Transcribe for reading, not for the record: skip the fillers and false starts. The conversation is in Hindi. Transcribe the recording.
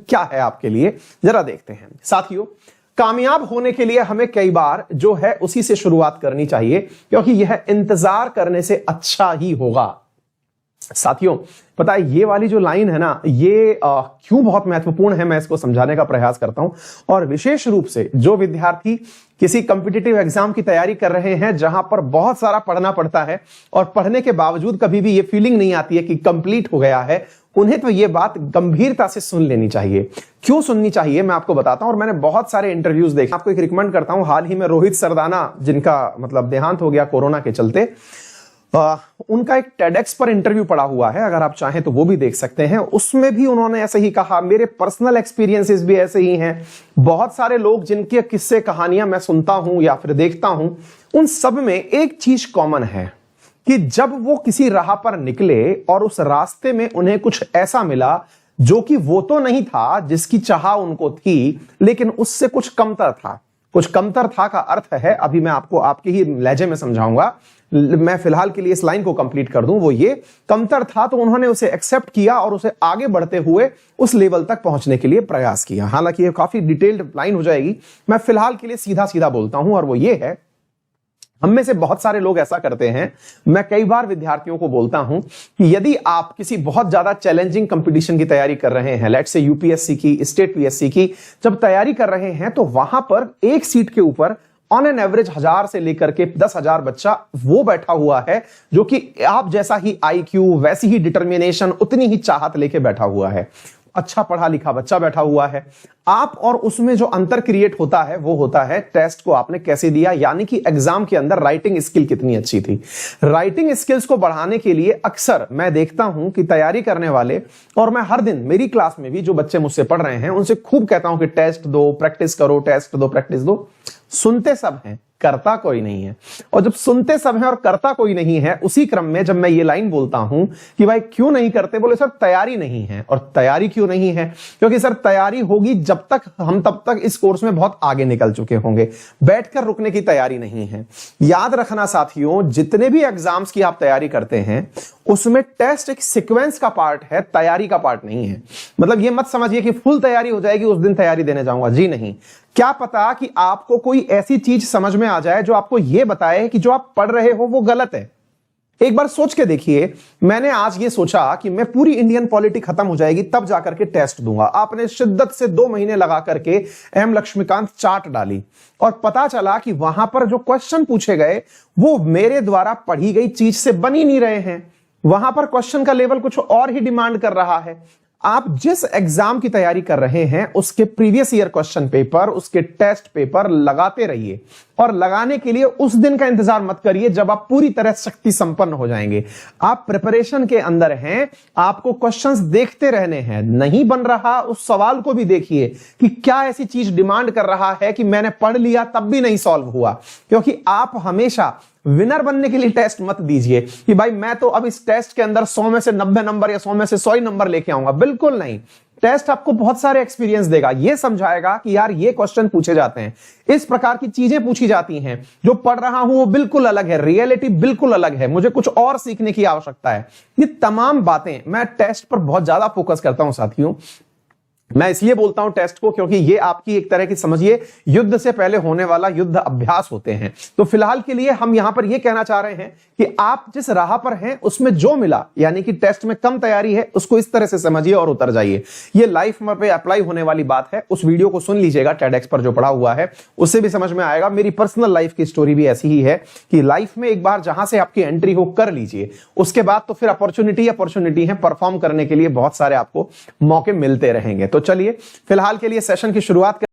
क्या है आपके लिए, जरा देखते हैं। साथियों, कामयाब होने के लिए हमें कई बार जो है उसी से शुरुआत करनी चाहिए, क्योंकि यह इंतजार करने से अच्छा ही होगा। साथियों, पता है ये वाली जो लाइन है ना, ये क्यों बहुत महत्वपूर्ण है, मैं इसको समझाने का प्रयास करता हूं। और विशेष रूप से जो विद्यार्थी किसी कॉम्पिटिटिव एग्जाम की तैयारी कर रहे हैं, जहां पर बहुत सारा पढ़ना पड़ता है और पढ़ने के बावजूद कभी भी ये फीलिंग नहीं आती है कि कंप्लीट हो गया है, उन्हें तो ये बात गंभीरता से सुन लेनी चाहिए। क्यों सुननी चाहिए, मैं आपको बताता हूं। और मैंने बहुत सारे इंटरव्यूज देखे, आपको एक रिकमेंड करता हूं। हाल ही में रोहित सरदाना, जिनका मतलब देहांत हो गया कोरोना के चलते, उनका एक टेडेक्स पर इंटरव्यू पड़ा हुआ है, अगर आप चाहें तो वो भी देख सकते हैं। उसमें भी उन्होंने ऐसे ही कहा, मेरे पर्सनल एक्सपीरियंसेस भी ऐसे ही हैं। बहुत सारे लोग जिनके किस्से कहानियां मैं सुनता हूं या फिर देखता हूं, उन सब में एक चीज कॉमन है कि जब वो किसी राह पर निकले और उस रास्ते में उन्हें कुछ ऐसा मिला जो कि वो तो नहीं था जिसकी चाह उनको थी, लेकिन उससे कुछ कमतर था। कुछ कमतर था का अर्थ है, अभी मैं आपको आपके ही लहजे में समझाऊंगा, मैं फिलहाल के लिए इस लाइन को कंप्लीट कर दूं। वो ये कमतर था तो उन्होंने उसे एक्सेप्ट किया और उसे आगे बढ़ते हुए उस लेवल तक पहुंचने के लिए प्रयास किया। हालांकि ये काफी डिटेल्ड लाइन हो जाएगी, मैं फिलहाल के लिए सीधा सीधा बोलता हूं, और वो ये है, हम में से बहुत सारे लोग ऐसा करते हैं। मैं कई बार विद्यार्थियों को बोलता हूं कि यदि आप किसी बहुत ज्यादा चैलेंजिंग कंपटीशन की तैयारी कर रहे हैं, लेट्स से यूपीएससी की, स्टेट पीएससी की, जब तैयारी कर रहे हैं तो वहां पर एक सीट के ऊपर ऑन एन एवरेज 1000 से लेकर के 10,000 बच्चा वो बैठा हुआ है जो कि आप जैसा ही आईक्यू, वैसी ही डिटर्मिनेशन, उतनी ही चाहत लेके बैठा हुआ है। अच्छा पढ़ा लिखा बच्चा बैठा हुआ है। आप और उसमें जो अंतर क्रिएट होता है वो होता है टेस्ट को आपने कैसे दिया, यानी कि एग्जाम के अंदर राइटिंग स्किल कितनी अच्छी थी। राइटिंग स्किल्स को बढ़ाने के लिए अक्सर मैं देखता हूं कि तैयारी करने वाले, और मैं हर दिन मेरी क्लास में भी जो बच्चे मुझसे पढ़ रहे हैं उनसे खूब कहता हूं कि टेस्ट दो, प्रैक्टिस करो, टेस्ट दो, प्रैक्टिस दो। सुनते सब हैं, करता कोई नहीं है। और जब सुनते सब हैं और करता कोई नहीं है, उसी क्रम में जब मैं ये लाइन बोलता हूं कि भाई क्यों नहीं करते, बोले सर तैयारी नहीं है। और तैयारी क्यों नहीं है? क्योंकि सर तैयारी होगी जब तक हम तब तक इस कोर्स में बहुत आगे निकल चुके होंगे, बैठकर रुकने की तैयारी नहीं है। याद रखना साथियों, जितने भी एग्जाम्स की आप तैयारी करते हैं उसमें टेस्ट एक सीक्वेंस का पार्ट है, तैयारी का पार्ट नहीं है। मतलब ये मत समझिए कि फुल तैयारी हो जाएगी उस दिन तैयारी देने जाऊंगा, जी नहीं। क्या पता कि आपको कोई ऐसी चीज समझ में आ जाए जो आपको यह बताए कि जो आप पढ़ रहे हो वो गलत है। एक बार सोच के देखिए, मैंने आज ये सोचा कि मैं पूरी इंडियन पॉलिटी खत्म हो जाएगी तब जाकर के टेस्ट दूंगा। आपने शिद्दत से 2 महीने लगा करके एम लक्ष्मीकांत चार्ट डाली और पता चला कि वहां पर जो क्वेश्चन पूछे गए वो मेरे द्वारा पढ़ी गई चीज से बन ही नहीं रहे हैं। वहां पर क्वेश्चन का लेवल कुछ और ही डिमांड कर रहा है। आप जिस एग्जाम की तैयारी कर रहे हैं उसके प्रीवियस ईयर क्वेश्चन पेपर, उसके टेस्ट पेपर लगाते रहिए। और लगाने के लिए उस दिन का इंतजार मत करिए जब आप पूरी तरह शक्ति संपन्न हो जाएंगे। आप प्रिपरेशन के अंदर हैं, आपको क्वेश्चंस देखते रहने हैं। नहीं बन रहा उस सवाल को भी देखिए कि क्या ऐसी चीज डिमांड कर रहा है कि मैंने पढ़ लिया तब भी नहीं सॉल्व हुआ। क्योंकि आप हमेशा विनर बनने के लिए टेस्ट मत दीजिए कि भाई मैं तो अब इस टेस्ट के अंदर 100 में से 90 नंबर या 100 में से 100 नंबर लेके आऊंगा। बिल्कुल नहीं। टेस्ट आपको बहुत सारे एक्सपीरियंस देगा, ये समझाएगा कि यार ये क्वेश्चन पूछे जाते हैं, इस प्रकार की चीजें पूछी जाती हैं, जो पढ़ रहा हूं वो बिल्कुल अलग है, रियलिटी बिल्कुल अलग है, मुझे कुछ और सीखने की आवश्यकता है। ये तमाम बातें मैं टेस्ट पर बहुत ज्यादा फोकस करता हूं साथियों। मैं इसलिए बोलता हूं टेस्ट को क्योंकि ये आपकी एक तरह की समझिए युद्ध से पहले होने वाला युद्ध अभ्यास होते हैं। तो फिलहाल के लिए हम यहां पर ये कहना चाह रहे हैं कि आप जिस राह पर हैं उसमें जो मिला, यानी कि टेस्ट में कम तैयारी है, उसको इस तरह से समझिए और उतर जाइए। ये लाइफ में पे अप्लाई होने वाली बात है। उस वीडियो को सुन लीजिएगा टेडेक्स पर जो पड़ा हुआ है, उससे भी समझ में आएगा। मेरी पर्सनल लाइफ की स्टोरी भी ऐसी ही है कि लाइफ में एक बार जहां से आपकी एंट्री हो कर लीजिए, उसके बाद तो फिर अपॉर्चुनिटी है, परफॉर्म करने के लिए बहुत सारे आपको मौके मिलते रहेंगे। तो चलिए फिलहाल के लिए सेशन की शुरुआत